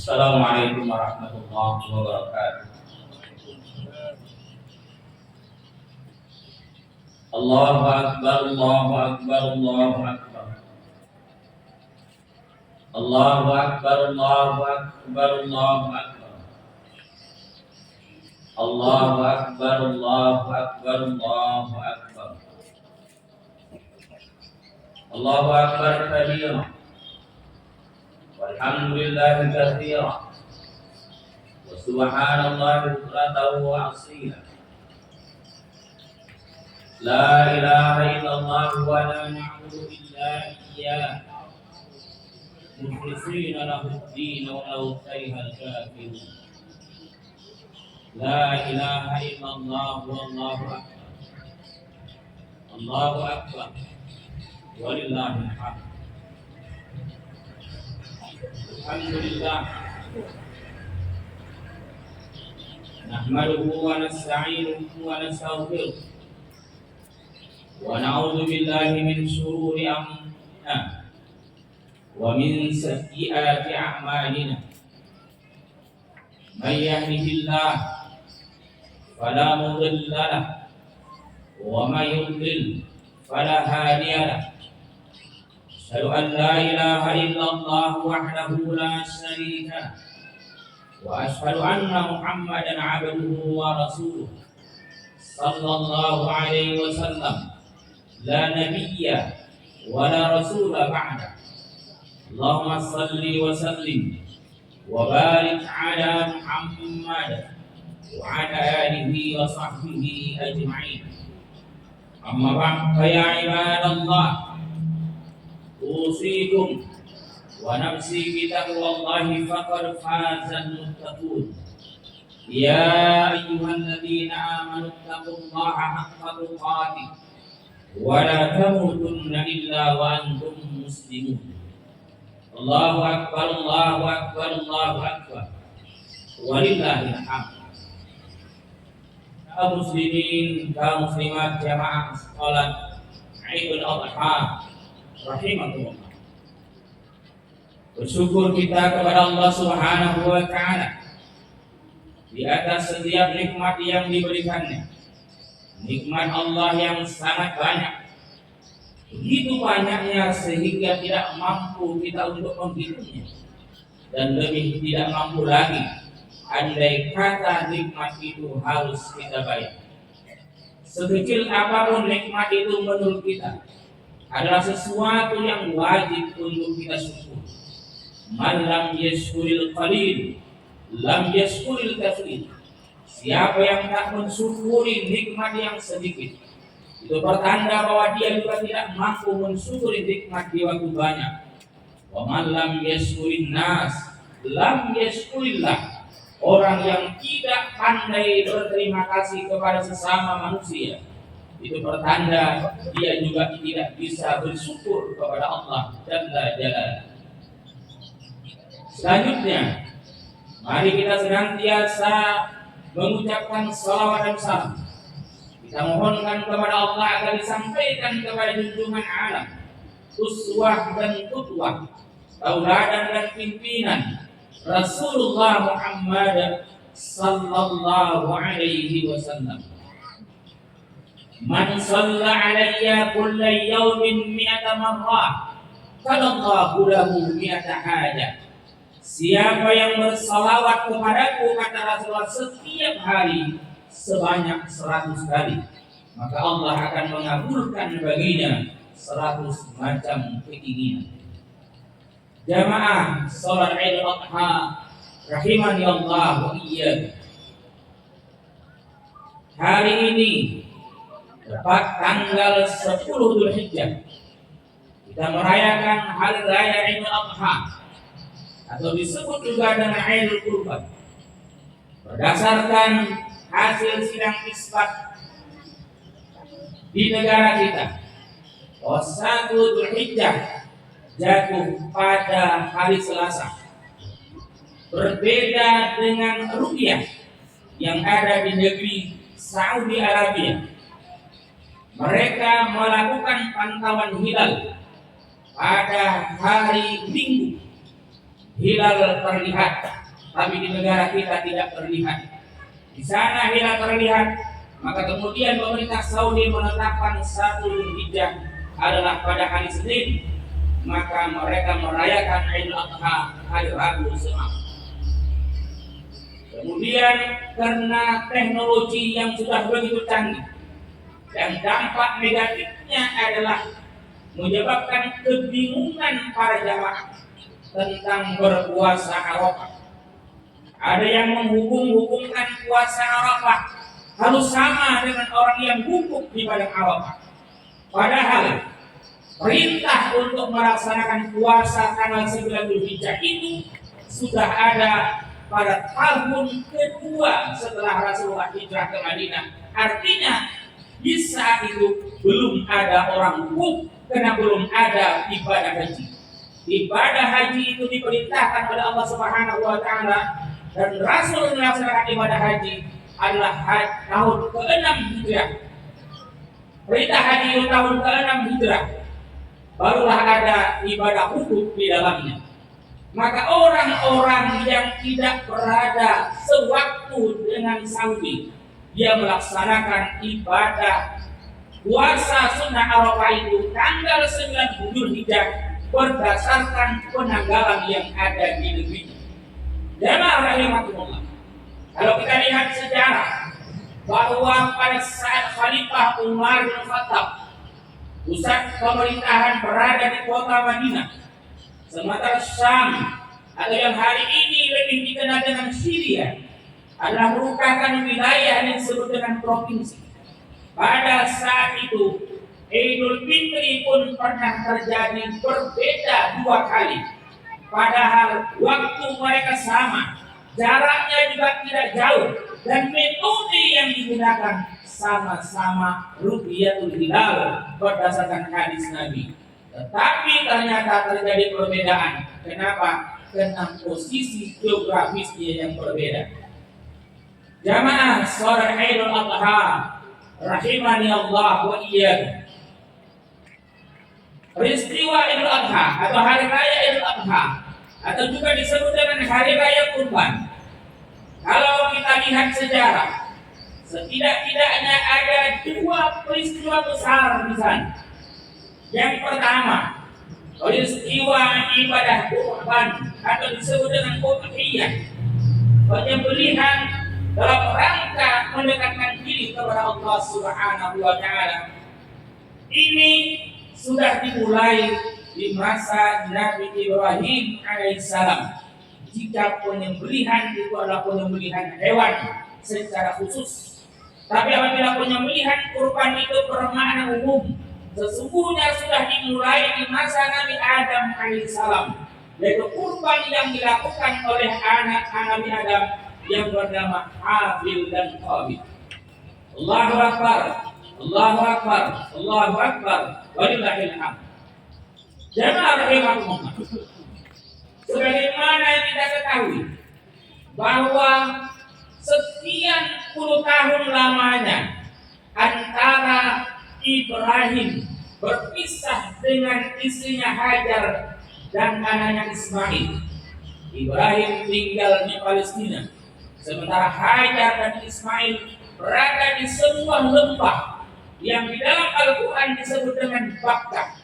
Assalamualaikum warahmatullahi wabarakatuh. Allahu akbar, Allahu akbar, Allahu akbar. Allahu akbar, Allahu akbar, Allahu akbar. Allahu akbar, Allahu akbar, Allahu akbar. Allahu akbar kabira. Walhamdulillahi katsira. Wa subhanallahi bukratan wa asila. La ilaha illallah wa la na'budu illa iyyah. Mukhlishina lahu ad-din wa law karihal kafirun. La ilaha illallah wallahu akbar. Allahu akbar. Walillahil hamd. Alhamdulillah. Nahmaduhu wa nasta'inuhu wa nastaghfiruh. Wa na'udzu billahi min shururi anfusina wa min sayyiati a'malina. May yahdihillahu fala mudilla lahu wa may yudlil fala hadiya lahu. Asyhadu an la ilaha illallah wahdahu la syarika lahu wa asyhadu anna Muhammadan 'abduhu wa rasuluh sallallahu alaihi wasallam la nabiyya wa la rasula ba'da. Allahumma salli wa sallim wa barik ala Muhammad wa ala alihi wa sahbihi ajma'in. Amma ba'd, fa ya ibadallah, usikum wa nafsi bitaqwallahi faqad fazal muttaqun. Ya ayyuhalladzina amanu taqullaha haqqa tuqatih wa la tamutunna illa wa antum muslimun. Allahu akbar, Allahu akbar, Allahu akbar. Walillahil hamd. Kaum muslimin, kaum muslimat, jamaah salat Idul Adha rahimakumullah. Bersyukur kita kepada Allah Subhanahu wa taala di atas setiap nikmat yang diberikannya. Nikmat Allah yang sangat banyak, begitu banyaknya sehingga tidak mampu kita untuk menghitungnya, dan lebih tidak mampu lagi andai kata nikmat itu harus kita bayar. Sekecil apapun nikmat itu menurut kita adalah sesuatu yang wajib untuk kita syukur. Man lam yashkuril qalil lam yashkuril katsir. Siapa yang tak mensyukuri nikmat yang sedikit, itu pertanda bahwa dia juga tidak mampu mensyukuri nikmat di waktu banyak. Wa man lam yashkurin nas lam yashkurillah. Orang yang tidak pandai berterima kasih kepada sesama manusia, itu pertanda dia juga tidak bisa bersyukur kepada Allah Jalla Jalaluhu. Selanjutnya, mari kita senantiasa mengucapkan salawat dan salam. Kita mohonkan kepada Allah agar disampaikan kepada junjungan alam, uswah dan qudwah, tauladan dan pimpinan Rasulullah Muhammad sallallahu alaihi wasallam. Man shalla alayya kulla yawmin mi'ata marrah falallahu lahu mi'ata hajah. Siapa yang bersalawat kepadaku, kata Rasulullah, setiap hari sebanyak 100 kali, maka Allah akan mengabulkan baginya 100 macam keinginan. Jamaah salat Idul Adha rahimani Allah wa iyyakum. Hari ini tepat tanggal 10 Dzulhijjah, kita merayakan hari raya Idul Adha atau disebut juga dengan Idul Kurban. Berdasarkan hasil sidang isbat di negara kita, 1 Dzulhijjah jatuh pada hari Selasa. Berbeda dengan ru'yah yang ada di negeri Saudi Arabia. Mereka melakukan pantauan hilal pada hari Minggu. hilal terlihat, tapi di negara kita tidak terlihat. Di sana hilal terlihat, maka kemudian pemerintah Saudi menetapkan 1 Dzulhijjah adalah pada hari Senin, maka mereka merayakan Idul Adha hari Rabu semalam. Kemudian karena teknologi yang sudah begitu canggih dan dampak negatifnya adalah menyebabkan kebingungan para jamaah tentang berpuasa Arafah. Ada yang menghubung-hubungkan puasa Arafah harus sama dengan orang yang wukuf di padang Arafah. Padahal perintah untuk melaksanakan puasa tanggal 9 Dzulhijjah itu sudah ada pada tahun kedua setelah Rasulullah hijrah ke Madinah. Artinya di saat itu belum ada orang wukuf karena belum ada ibadah haji. Ibadah haji itu diperintahkan oleh Allah Subhanahu wa taala dan Rasul melaksanakan ibadah haji adalah tahun ke-6 Hijrah. Perintah haji itu tahun ke-6 Hijrah. Barulah ada ibadah wukuf di dalamnya. Maka orang-orang yang tidak berada sewaktu dengan Saudi, dia melaksanakan ibadah puasa sunnah Arafah itu tanggal 9 Dzulhijjah berdasarkan penanggalan yang ada di negeri. Jamaah rahimakumullah. Kalau kita lihat sejarah bahwa pada saat Khalifah Umar bin Khattab pusat pemerintahan berada di kota Madinah, sementara Syam atau yang hari ini lebih dikenal dengan Syria adalah merupakan wilayah yang disebut dengan provinsi. Pada saat itu Idul Fitri pun pernah terjadi berbeda 2 kali. Padahal waktu mereka sama, jaraknya juga tidak jauh, dan metode yang digunakan sama-sama Ru'yatul Hilal berdasarkan hadis Nabi. Tetapi ternyata terjadi perbedaan. Kenapa? Karena posisi geografisnya yang berbeda. Jamaah sholat Idul Adha rahimani Allah wa iyyakum. Peristiwa Idul Adha atau hari raya Idul Adha atau juga disebut dengan hari raya Kurban. Kalau kita lihat sejarah, setidak-tidaknya ada 2 peristiwa besar di sana. Yang pertama, peristiwa ibadah kurban atau disebut dengan udhiyah, penyembelihan dalam rangka mendekatkan diri kepada Allah Subhanahu wa taala. Ini sudah dimulai di masa Nabi Ibrahim alaihissalam. Jika penyembelihan itu adalah penyembelihan hewan secara khusus, tapi apabila penyembelihan kurban itu bermakna umum, sesungguhnya sudah dimulai di masa Nabi Adam alaihissalam, yaitu kurban yang dilakukan oleh anak-anak Nabi Adam yang bernama Habil dan Qabil. Allahu Akbar, Allahu Akbar, Allahu Akbar, walillahil hamd. Jamaah rahimakumullah. Sebagaimana kita ketahui bahwa sekian puluh tahun lamanya antara Ibrahim berpisah dengan istrinya Hajar dan anaknya Ismail. Ibrahim tinggal di Palestina, sementara Hajar dan Ismail berada di sebuah lembah yang di dalam Al-Quran disebut dengan Bakkah.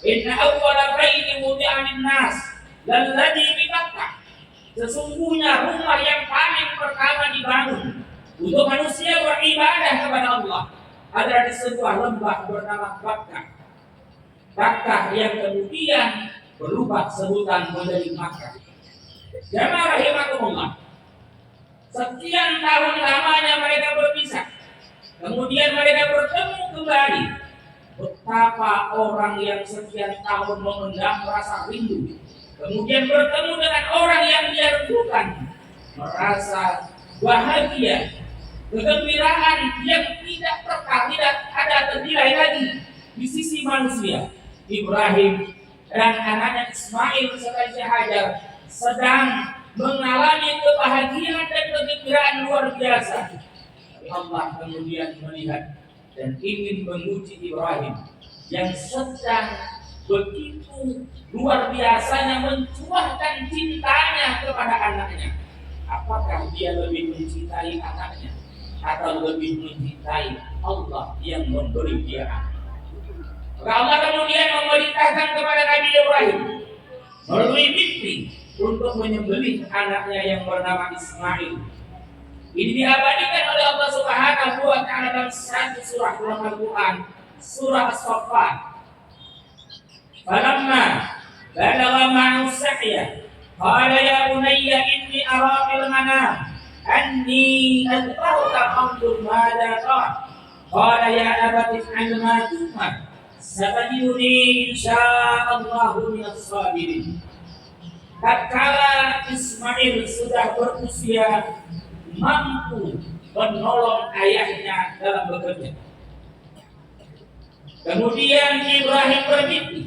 Inna awwala baiti wudi'a lin-nas lalladzi bi Bakkah. Sesungguhnya rumah yang paling pertama dibangun untuk manusia beribadah kepada Allah adalah di sebuah lembah bernama Bakkah. Bakkah yang kemudian berubah sebutan menjadi Makkah. Jamaah rahimakumullah. Sekian tahun lamanya mereka berpisah. Kemudian mereka bertemu kembali. Betapa orang yang sekian tahun memendam rasa rindu, kemudian bertemu dengan orang yang dia rindukan, merasa bahagia, kegembiraan yang tidak ada ternilai lagi di sisi manusia. Ibrahim dan anaknya Ismail serta Hajar sedang mengalami kebahagiaan dan kegembiraan luar biasa. Tapi Allah kemudian melihat dan ingin menguji Ibrahim yang sedang begitu luar biasanya mencurahkan cinta kepada anaknya, apakah dia lebih mencintai anaknya atau lebih mencintai Allah yang memberi dia anak? Maka Allah kemudian memerintahkan kepada Nabi Ibrahim melalui mimpi untuk menyembelih anaknya yang bernama Ismail. Ini diabadikan oleh Allah Subhanahu wa taala dalam satu surah dalam Al-Qur'an, surah As-Saffat. Falamma balagha ma'ahu as-sa'ya qala ya bunayya inni ara fil manam anni adbahuka fanzur madza tara. Qala ya abati if'al ma tu'mar satajiduni insyaallahu minas sabirin. Tatkala Ismail sudah berusia mampu menolong ayahnya dalam bekerja, kemudian Ibrahim bermimpi.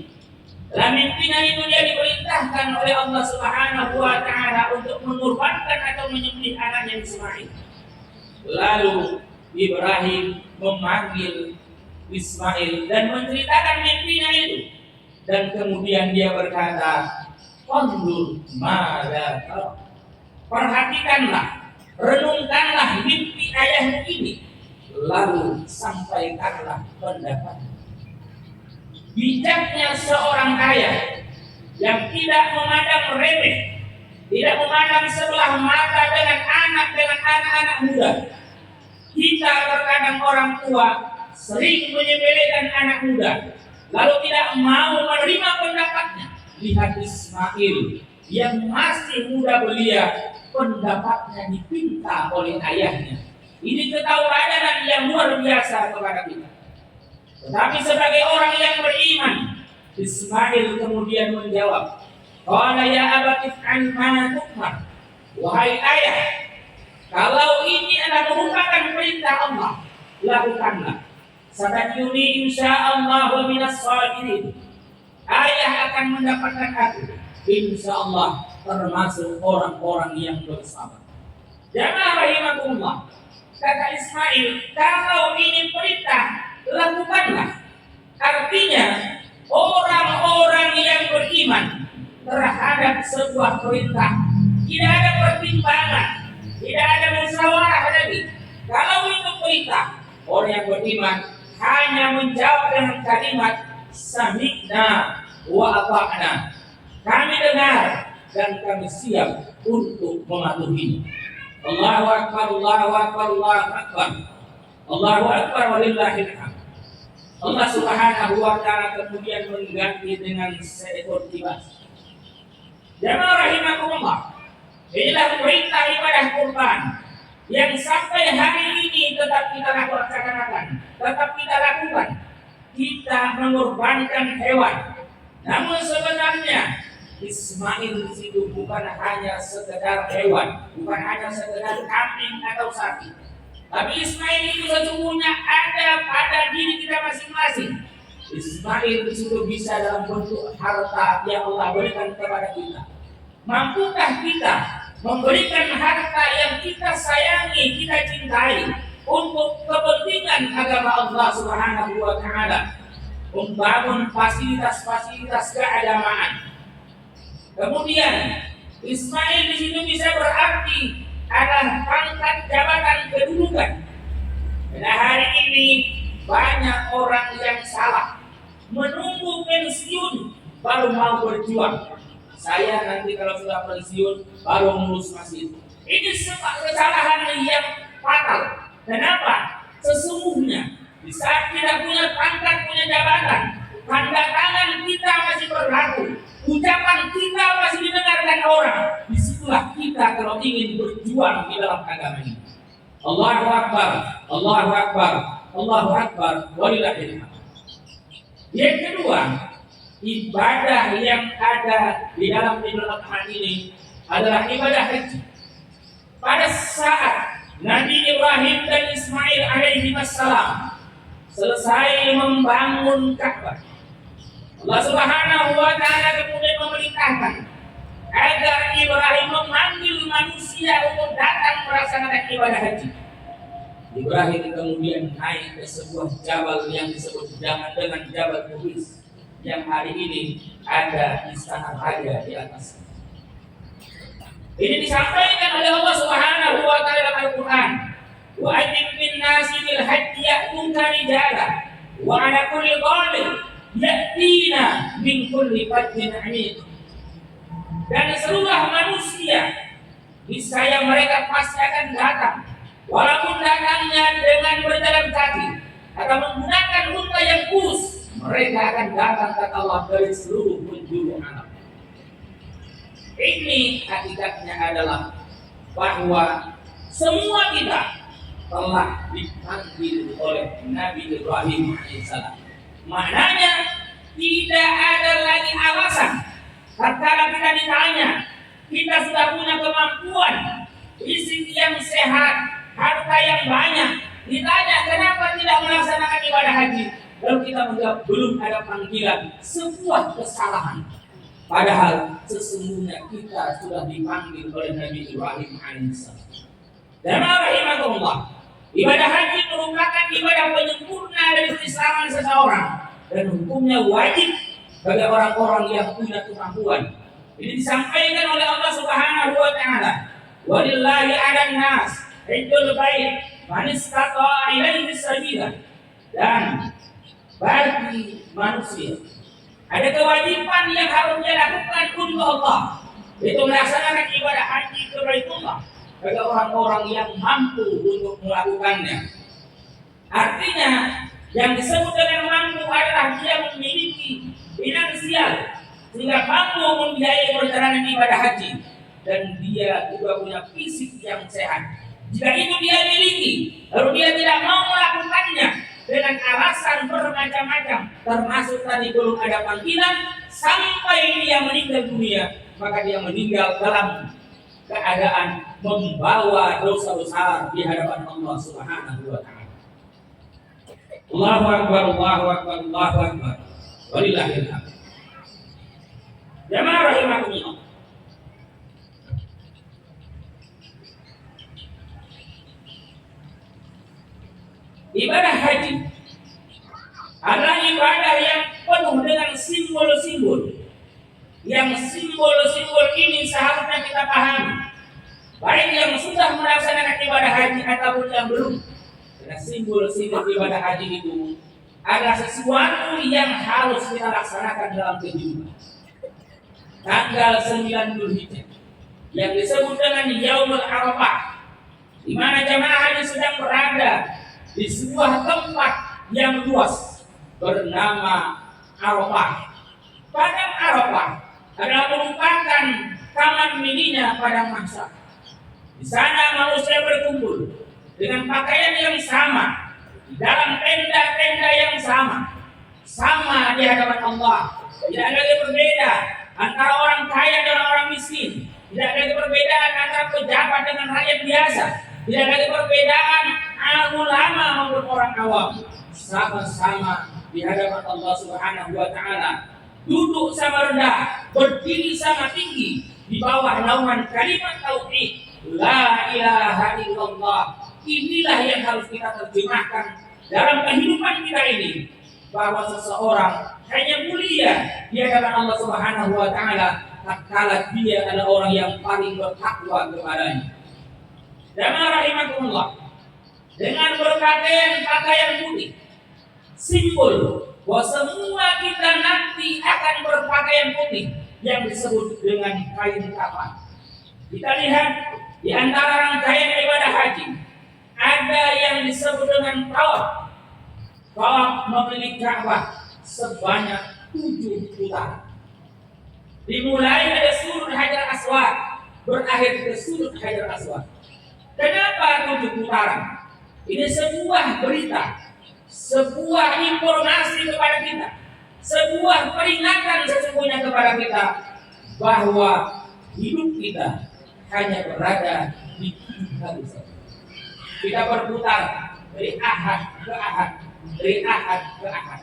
Dalam mimpinya itu dia diperintahkan oleh Allah Subhanahu wa taala untuk mengorbankan atau menyembelih anaknya Ismail. Lalu Ibrahim memanggil Ismail dan menceritakan mimpinya itu, dan kemudian dia berkata, "Fanzur madza tara." Perhatikanlah, renungkanlah mimpi ayahmu ini, lalu sampaikanlah pendapat. Bijaknya seorang ayah yang tidak memandang remeh, tidak memandang sebelah mata dengan anak-anak muda. Kita terkadang orang tua sering menyepelekan anak muda, lalu tidak mau menerima pendapatnya. Lihat Ismail yang masih muda belia, pendapatnya dipinta oleh ayahnya. Ini ketauladan yang luar biasa kepada kita. Tetapi sebagai orang yang beriman, Ismail kemudian menjawab, "Qala ya abati if'al ma tu'mar." Wahai ayah, kalau ini adalah merupakan perintah Allah, lakukanlah. Satajiduni insyaallah minas sabirin. Ayah akan mendapatkan aku, insyaallah termasuk orang-orang yang bersabar. Jamaah rahimakumullah, kata Ismail, kalau ini perintah, lakukanlah. Artinya orang-orang yang beriman terhadap sebuah perintah tidak ada pertimbangan, tidak ada musyawarah lagi. Kalau itu perintah, orang yang beriman hanya menjawab dengan kalimat sami'na wa ata'na. Kami dengar dan kami siap untuk mematuhi. Allahu akbar, Allahu akbar, Allahu akbar. Allahu akbar walillahil hamd. Allah Subhanahu wa taala kemudian mengganti dengan seekor kibas. Jamaah rahimakumullah, inilah perintah ibadah kurban yang sampai hari ini tetap kita laksanakan, tetap kita lakukan. Kita mengorbankan hewan. Namun sebenarnya Ismail itu bukan hanya sekedar hewan, bukan hanya sekedar kambing atau sapi. Tapi Ismail itu sesungguhnya ada pada diri kita masing-masing. Ismail itu bisa dalam bentuk harta yang Allah berikan kepada kita. Mampukah kita memberikan harta yang kita sayangi, kita cintai untuk kepentingan agama Allah Subhanahu wa taala, membangun fasilitas-fasilitas keagamaan. Kemudian Ismail di situ bisa berarti adalah pangkat jabatan kedudukan. Pada hari ini banyak orang yang salah, menunggu pensiun baru mau berjuang. Saya nanti kalau sudah pensiun baru mengurus masjid. Ini kesalahan yang fatal. Kenapa? Sesungguhnya di saat tidak punya pangkat, punya jabatan, tanda tangan kita masih berlaku, ucapan kita masih didengarkan orang. Disitulah kita kalau ingin berjuang di dalam agama ini. Allahu akbar, Allahu akbar, Allahu akbar, walillahil hamd. Yang kedua, ibadah yang ada di dalam Idul Adha ini adalah ibadah haji. Pada saat Nabi Ibrahim dan Ismail alaihi wassalam selesai membangun Ka'bah, Allah Subhanahu wa taala kemudian memerintahkan agar Ibrahim memanggil manusia untuk datang melaksanakan ibadah haji. Ibrahim kemudian naik ke sebuah jabal yang disebut dengan Jabal Qubais, yang hari ini ada istana raja di atas. Ini disampaikan oleh Allah Subhanahu wa taala dalam Al-Qur'an. Wa atim bin nasi bil hajji ya'tuka rijala wa ala kulli dhalim ya'tina min kulli fajjin 'amiq. Dan seluruh manusia niscaya mereka pasti akan datang, walaupun datangnya dengan berjalan kaki atau menggunakan unta yang kurus, mereka akan datang kata Allah dari seluruh penjuru alam. Ini hakikatnya adalah bahwa semua kita telah dipanggil oleh Nabi Ibrahim alaihissalam. Maknanya tidak ada lagi alasan tatkala kita ditanya, kita sudah punya kemampuan, fisik yang sehat, harta yang banyak, ditanya kenapa tidak melaksanakan ibadah haji, lalu kita menjawab belum ada panggilan, sebuah kesalahan. Padahal sesungguhnya kita sudah dipanggil oleh Nabi Ibrahim alaihissalam. Dan rahimahullah, ibadah haji merupakan ibadah penyempurna dari keislaman seseorang dan hukumnya wajib bagi orang-orang yang punya kemampuan. Ini disampaikan oleh Allah Subhanahu wa taala. Walillahi 'alan nas hajjul bait man istata'a ilaihi sabila. Dan bagi manusia ada kewajiban yang harus dilakukan untuk Allah, yaitu melaksanakan ibadah haji ke Baitullah bagi orang-orang yang mampu untuk melakukannya. Artinya yang disebut dengan mampu adalah dia memiliki finansial sehingga mampu membiayai perjalanan ibadah haji, dan dia juga punya fisik yang sehat. Jika itu dia miliki, lalu dia tidak mau melakukannya dengan alasan bermacam-macam, termasuk tadi belum ada panggilan sampai dia meninggal dunia, maka dia meninggal dalam keadaan membawa dosa besar di hadapan Allah Subhanahu wa taala. Allahu akbar, Allahu akbar, Allahu akbar. Walillahil hamd. Jamaah rahimakumullah. Ibadah haji adalah ibadah yang penuh dengan simbol-simbol. Yang simbol-simbol ini seharusnya kita pahami, baik yang sudah melaksanakan ibadah haji ataupun yang belum. Karena simbol-simbol ibadah haji itu adalah sesuatu yang harus kita laksanakan dalam kehidupan. Tanggal 9 Dzulhijjah yang disebut dengan Yaumul Arafah, di mana jamaah haji sedang berada di sebuah tempat yang luas bernama Arafah. Padang Arafah adalah merupakan taman mininya padang mahsyar. Di sana manusia berkumpul dengan pakaian yang sama, di dalam tenda-tenda yang sama di hadapan Allah. Tidak ada yang berbeda antara orang kaya dan orang miskin. Tidak ada perbedaan antara pejabat dengan rakyat biasa. Tidak ada perbedaan ulama maupun orang awam. Sama-sama di hadapan Allah Subhanahu wa taala. Duduk sama rendah, berdiri sama tinggi di bawah naungan kalimat tauhid la ilaha illallah. Inilah yang harus kita terjemahkan dalam kehidupan kita ini, bahwa seseorang hanya mulia di hadapan Allah Subhanahu wa taala tatkala dia adalah orang yang paling bertakwa kepadanya. Jamaah rahimakumullah, dengan berpakaian putih, simbol bahwa semua kita nanti akan berpakaian putih yang disebut dengan kain kafan. Kita lihat di antara rangkaian ibadah haji ada yang disebut dengan tawaf. Tawaf mengelilingi Ka'bah sebanyak 7 putaran. Dimulai dari sudut Hajar Aswad, berakhir ke sudut Hajar Aswad. Kenapa 7 putaran? Ini sebuah berita, sebuah informasi kepada kita, sebuah peringatan sesungguhnya kepada kita bahwa hidup kita hanya berada di 3 hari saja. Kita berputar dari ahad ke ahad, dari ahad ke ahad.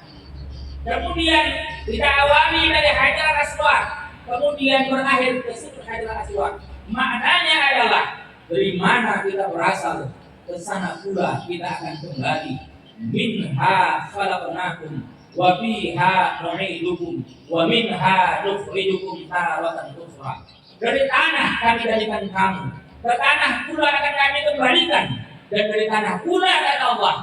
Kemudian kita awali dari Hajar Aswad, kemudian berakhir ke sudut Hajar Aswad. Maknanya adalah dari mana kita berasal, ke sana pula kita akan kembali. Minha khalaqnakum wa fiha nu'idukum wa minha nukhrijukum taratan ukhra. Dari tanah kami jadikan kamu, ke tanah pula akan kami kembalikan, dan dari tanah pula kata Allah,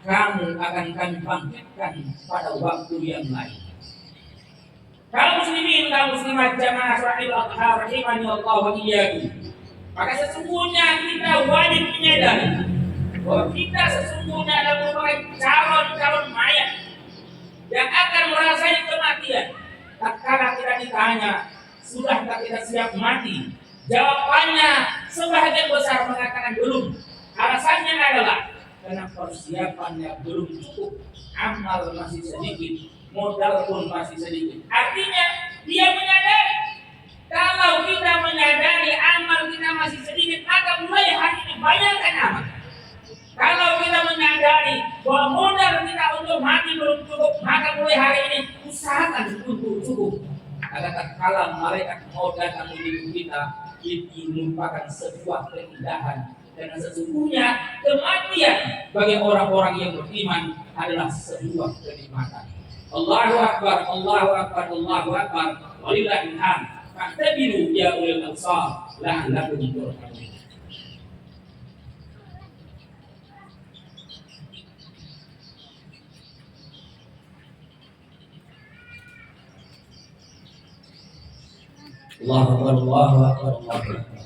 kamu akan kami bangkitkan pada waktu yang lain. Kaum muslimin, kaum muslimat jamaah Sholatul Adha rahimani Allah wa iyyakum. Maka sesungguhnya kita wajib menyadari bahwa kita sesungguhnya adalah merupakan calon-calon mayat yang akan merasakan kematian. Tatkala kita ditanya, sudahkah kita siap mati? Jawabannya sebagian besar mengatakan belum. Alasannya adalah karena persiapannya belum cukup, amal masih sedikit, modal pun masih sedikit. Artinya dia menyadari, kalau kita menyadari amal kita masih sedikit, maka mulai hari ini banyakkan amal. Kalau kita menyadari bahwa modal kita untuk mati belum cukup, maka mulai hari ini usahakan untuk cukup. Agar tatkala malaikat mau datang menuju kita, itu merupakan sebuah keindahan. Karena sesungguhnya kematian bagi orang-orang yang beriman adalah sebuah kenikmatan. Allahu Akbar, Allahu Akbar, Allahu Akbar. Walillahil hamd. Fa'tabiru ya ulil absar la'allakum turhamun. Allahu Akbar, Allahu Akbar, Allahu Akbar.